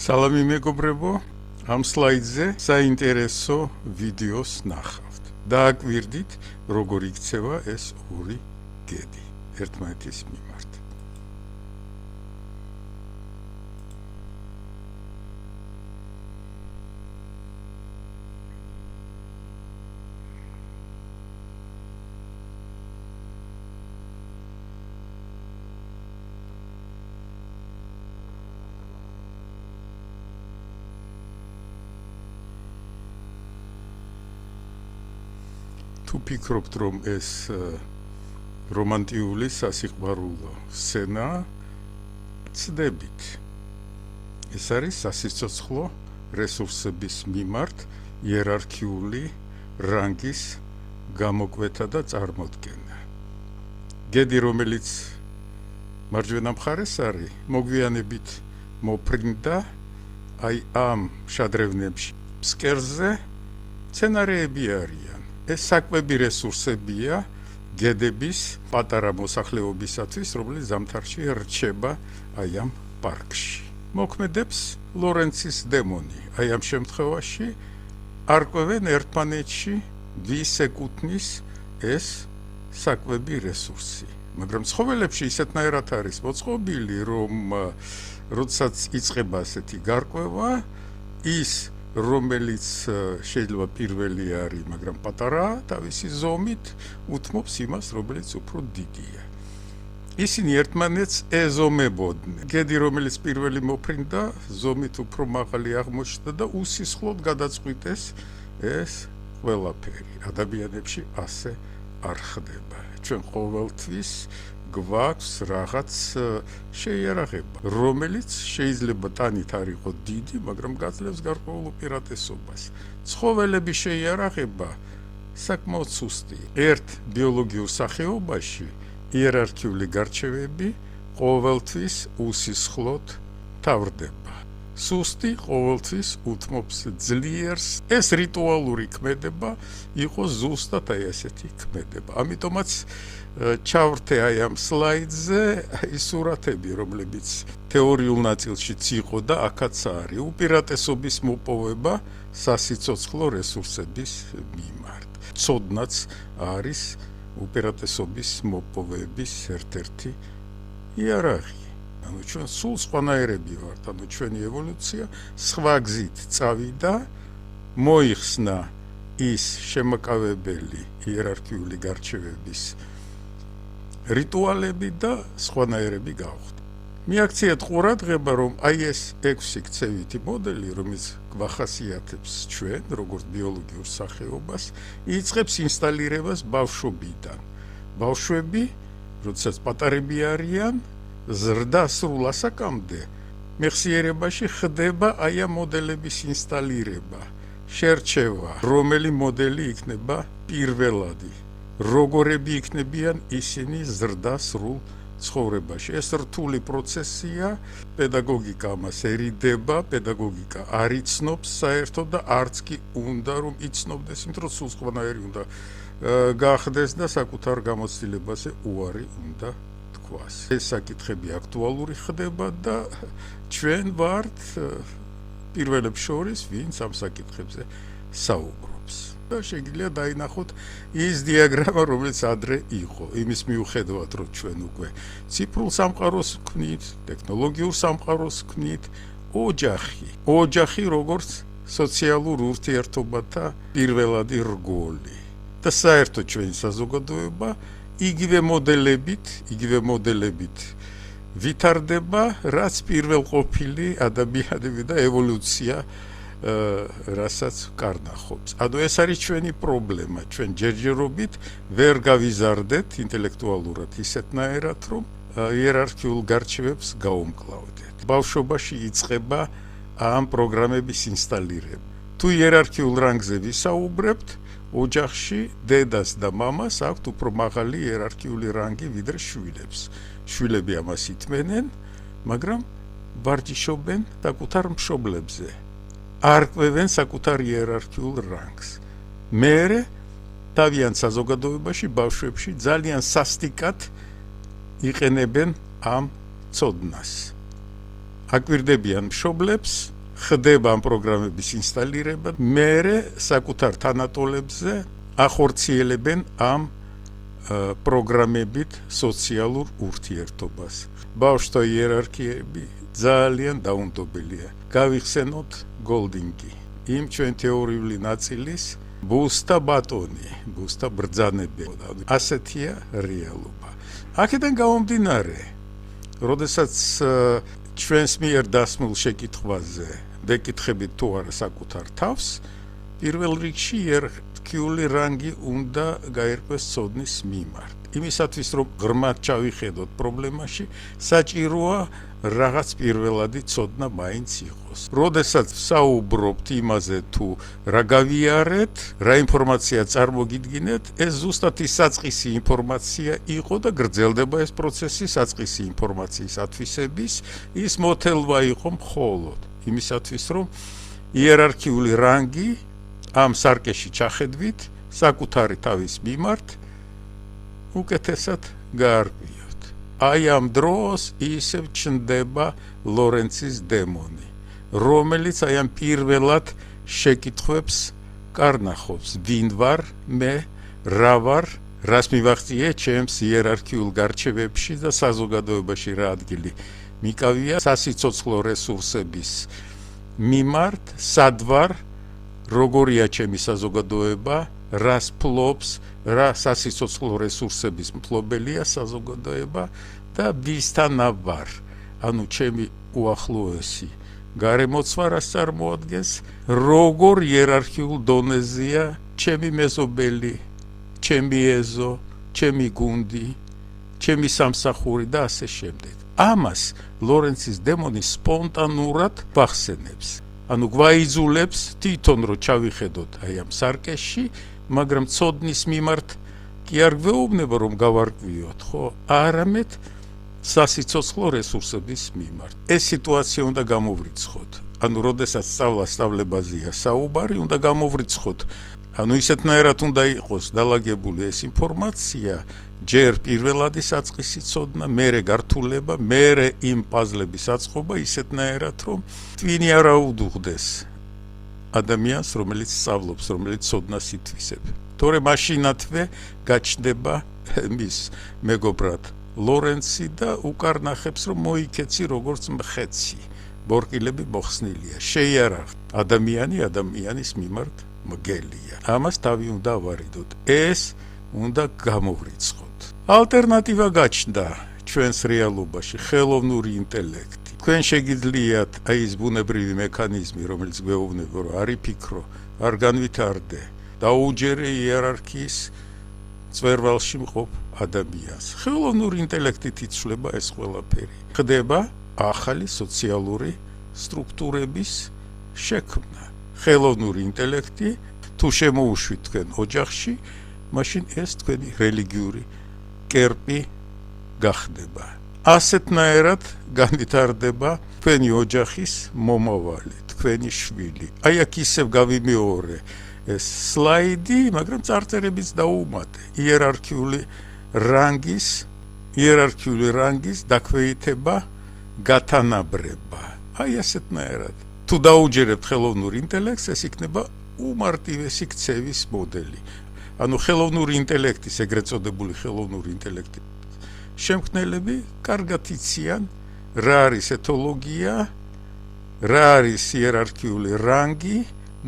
Salami მეგობრებო, ამ სლაიდზე საინტერესო ვიდეოს ნახავთ. დააკვირდით, როგორ იქცევა ეს ორი გედი ერთმანეთის მიმართ. თუ ფიქრობთ, რომ ეს რომანტიული სასიყვარულო სცენა, ცდებით. ეს არის სასიცოცხლო რესურსების მიმართ იერარქიული რანგის გამოკვეთა და წარმოდგენა. გედი, რომელიც მარჯვენა მხარეს არის, მოგვიანებით მოფრინდა აი ამ შადრევნებში. ფსკერზე სცენარეები არიან. ეს საკვები რესურსებია გედების პატარა მოსახლეობისათვის, რომელიც ზამთარში რჩება აი ამ პარკში. მოქმედებს ლორენცის დემონი. აი ამ შემთხვევაში არკვევენ ერთმანეთში ვის ეკუთვნის ეს საკვები რესურსი. მაგრამ ცხოველებში ისეთნაირად არის მოწყობილი, რომ როდესაც იწყება ასეთი გარკვევა, ის რომელიც შეიძლება პირველი არის, მაგრამ პატარაა თავისი ზომით, უთმობს იმას, რომელიც უფრო დიდია. ისინი ერთმანეთს ეზომებოდნენ. გედი, რომელიც პირველი მოფრინდა, ზომით უფრო მაღალი აღმოჩნდა და უსისხლოდ გადაწყვიტეს ეს ყველაფერი. ადამიანებში ასე არ ხდება. ჩვენ ყოველთვის გვაქვს რაღაც შეიარაღება, რომელიც შეიძლება ტანით არ იყოს დიდი, მაგრამ გაძლევს გარკვეულ უპირატესობას. ცხოველების შეიარაღება საკმაოდ სუსტია. ერთ ბიოლოგიურ სახეობაში იერარქიული გარჩევები ყოველთვის უსისხლოდ თავრდება. სუსტი ყოველთვის უთმობს ძლიერს. ეს რიტუალური ქმედება იყოს ზუსტად აი ესეთი ქმედება. ამიტომაც ჩავრთე აი ამ სლაიდზე აი სურათები, რომლებიც თეორიულ ნაწილშიც იყო და აქაც არის. უპირატესობის მოპოვება სასიცოცხლო რესურსების მიმართ. ცოდნაც არის უპირატესობის მოპოვების ერთ-ერთი იარაღი. ანუ ჩვენ სულ სხვანაირები ვართ, ანუ ჩვენი ევოლუცია სხვა გზით წავიდა, მოიხსნა ის შემაკავებელი იერარქიული გარჩევების რიტუალები და სხვანაირები გავხდა. მიაქციეთ ყურადღება, რომ აი ეს 6 ქცევითი მოდელი, რომელიც გვახასიათებს ჩვენ, როგორც ბიოლოგიურ სახეობას, იწყებს ინსტალირებას ბავშვობიდან. ბავშვები, როდესაც პატარები არიან, ზრდა სრულ ასაკამდე მეხსიერებაში ხდება აი ამ მოდელების ინსტალირება, შერჩევა, რომელი მოდელი იქნება პირველადი. როგორები იქნებიან ისინი ზრდა სრულ ცხოვრებაში. ეს რთული პროცესია, პედაგოგიკა ამას ერიდება, პედაგოგიკა არ იცნობს საერთოდ და არც კი უნდა რომ იცნობდეს, იმიტომ რომ სულ სხვანაირი უნდა გახდეს და საკუთარ გამოცდილებაზე უარი უნდა თქვას. ეს საკითხები აქტუალური ხდება და ჩვენ ვართ პირველებს შორის, ვინც ამ საკითხებზე საუბრობს. და შეგიძლია დაინახოთ ის დიაგრამა, რომელიც ადრე იყო, იმის მიუხედავად, რომ ჩვენ უკვე ციფრულ სამყაროს ვქმნით, ტექნოლოგიურ სამყაროს ვქმნით, ოჯახი როგორც სოციალურ ურთიერთობათა პირველადი რგოლი და საერთოდ ჩვენი საზოგადოება იგივე მოდელებით ვითარდება, რაც პირველყოფილი ადამიანები და ევოლუცია რასაც კარნახობს. ანუ ეს არის ჩვენი პრობლემა. ჩვენ ჯერჯერობით ვერ გავიზარდეთ ინტელექტუალურად ისეთნაირად, რომ იერარქიულ გარჩევებს გავუმკლავდეთ. ბავშვობაში იწყება ამ პროგრამების ინსტალირება. თუ იერარქიულ რანგზე ვისაუბრებთ, ოჯახში დედას და მამას აქვთ უფრო მაღალი იერარქიული რანგი ვიდრე შვილებს. შვილები ამას ითმენენ, მაგრამ ვარჯიშობენ საკუთარ მშობლებზე. არკვევენ საკუთარ იერარქიულ რანგს. მერე თავიანთ საზოგადოებაში ბავშვებში ძალიან სასტიკად იყენებენ ამ ცოდნას. აკვირდებიან მშობლებს, ხდება ამ პროგრამების ინსტალირება, მერე საკუთარ თანატოლებზე ახორციელებენ ამ პროგრამებით სოციალურ ურთიერთობას. ბავშვთა იერარქიები ძალიან დაუნდობელია. გავიხსენოთ გოლდინგი, იმ ჩვენ თეორიული ნაწილის ბუსტა ბატონი, ბუსტა ბრძანები. ასეთია რეალობა. აქედან გამომდინარე, როდესაც ჩვენს მიერ დასმულ შეკითხვაზე ვეკითხებით თუ არა საკუთარ თავს, პირველ რიგში იერარქიული რანგი უნდა გაერკვეს ცოდნის მიმართ. იმისათვის რომ ღრმად ჩავიხედოთ პრობლემაში, საჭიროა რაღაც პირველადი ცოდნა მაინც იყოს. როდესაც საუბრობთ იმაზე თუ რა გავიარეთ, რა ინფორმაცია წარმოგიდგინეთ, ეს ზუსტად ის საწყისი ინფორმაცია იყო და გრძელდება ეს პროცესი საწყისი ინფორმაციის ათვისების, ის მოთელვა იყო მხოლოდ იმისათვის რომ იერარქიული რანგი ამ სარკეში ჩახედვით საკუთარი თავის მიმართ უკეთესად გაარკვიოთ. აი ამ დროს ისევ ჩნდება ლორენცის დემონი, რომელიც აი ამ პირველად შეკითხვებს კარნახობს. ვინ ვარ მე, რა ვარ, რას მივაღწიე ჩემს იერარქიულ გარჩევებში და საზოგადოებაში რა ადგილი მიკავია სასიცოცხლო რესურსების მიმართ, სად ვარ, როგორია ჩემი საზოგადოება, რას ფლობს, რა სასიცოცხლო რესურსების მფლობელია საზოგადოება და ვისთანა ვარ. ანუ ჩემი უახლოესი გარემოცვა რას წარმოადგენს, როგორ იერარქიულ დონეზეა ჩემი მეზობელი, ჩემი ეზო, ჩემი გუნდი, ჩემი სამსახური და ასე შემდეგ. ამას ლორენცის დემონი სპონტანურად ვახსენებს. ანუ გვაიძულებს თვითონ რომ ჩავიხედოთ აი ამ სარკეში, მაგრამ ცოდნის მიმართ კი არ გვეუბნება რომ გავარკვიოთ, ხო? არამედ სასიცოცხლო რესურსების მიმართ. ეს სიტუაცია უნდა გამოვრიცხოთ. ანუ როდესაც სწავლა-სწავლებაზეა საუბარი, უნდა გამოვრიცხოთ. ანუ ისეთნაირად უნდა იყოს დალაგებული ეს ინფორმაცია, ჯერ პირველადი საწყისი ცოდნა, მერე გართულება, მერე იმ პაზლების აწყობა ისეთნაირად, რომ twini არ აუდუღდეს ადამიანს, რომელიც სწავლობს, რომელიც ცოდნას ითვისებ. თორემ მაშინათვე გაჩნდება მის მეგობრად ლორენცი და უკარნახებს, რომ მოიქეცი როგორც მხეცი. ბორკილები მოხსნილია. შეიარაღ ადამიანი ადამიანის მიმართ მგელია. ამას თავი უნდა ავარიდოთ. ეს უნდა გამოვრიცხოთ. ალტერნატივა გაჩნდა ჩვენს რეალობაში, ხელოვნური ინტელექტი. თქვენ შეგიძლიათ აი ეს ბუნებრივი მექანიზმი, რომელიც გვეუბნება, რომ არ იფიქრო, არ განვითარდე, დაუჯერე იერარქიის წვერვალში მყოფ ადამიანს. ხელოვნური ინტელექტით იცვლება ეს ყველაფერი. ხდება ახალი სოციალური სტრუქტურების შექმნა. ხელოვნური ინტელექტი თუ შემოუშვით თქვენ ოჯახში, მაშინ ეს თქვენი რელიგიური კერპი გახდება. ასეთნაირად განვითარდება თქვენი ოჯახის მომავალი, თქვენი შვილი. აი აქ ისევ გავიმეორე ეს სლაიდი, მაგრამ წარწერებიც დაუმატე. იერარქიული რანგის დაქვეითება, გათანაბრება. აი ასეთნაირად. თუ დაუჯერებთ ხელოვნურ ინტელექტს, ეს იქნება უმარტივესი ქცევის მოდელი. ანუ ხელოვნური ინტელექტის, ეგრეთ წოდებული ხელოვნური ინტელექტის შემქმნელები კარგად იციან, რა არის ეთოლოგია, რა არის იერარქიული რანგი,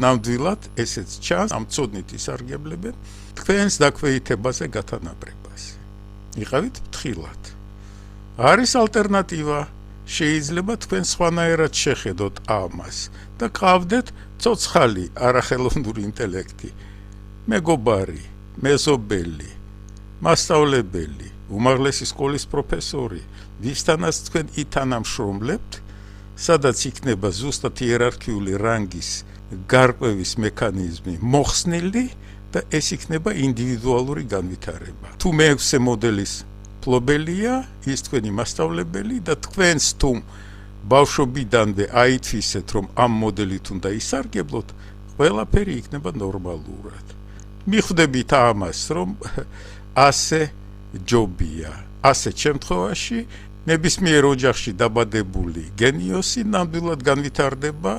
ნამდვილად ესეც ჩანს, ამ ცოდნით ისარგებლებენ თქვენს დაქვეითებაზე, გათანაბრებაზე. იყავით ფრთხილად. არის ალტერნატივა, შეიძლება თქვენ სხვანაირად შეხედოთ ამას და გყავდეთ ცოცხალი არახელოვნური ინტელექტი. მეგობარი, მეზობელი, მასწავლებელი, უმაღლესი სკოლის პროფესორი, ვისთანაც თქვენ ითანამშრომლებთ, სადაც იქნება ზუსტად იერარქიული რანგის გარკვევის მექანიზმი მოხსნილი და ეს იქნება ინდივიდუალური განვითარება. თუ მეექვსე მოდელის მფლობელია, ის თქვენი მასწავლებელი და თქვენს თუ ბავშვობიდანვე აითვისეთ, რომ ამ მოდელით უნდა ისარგებლოთ, ყველაფერი იქნება ნორმალურად. მიხვდებით ამას, რომ ასე ჯობია. ასეთ შემთხვევაში ნებისმიერ ოჯახში დაბადებული გენიოსი ნამდვილად განვითარდება,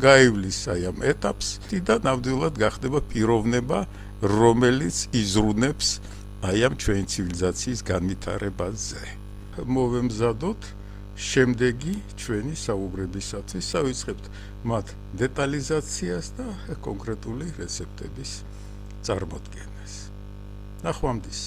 გაივლის აი ამ ეტაპს და ნამდვილად გახდება პიროვნება, რომელიც იზრუნებს აი ამ ჩვენი ცივილიზაციის განვითარებაზე. მოვემზადოთ შემდეგი ჩვენი საუბრებისათვის, ავიწყებთ მათ დეტალიზაციას და კონკრეტული რეცეპტების წარმოდგენას. ნახვამდის.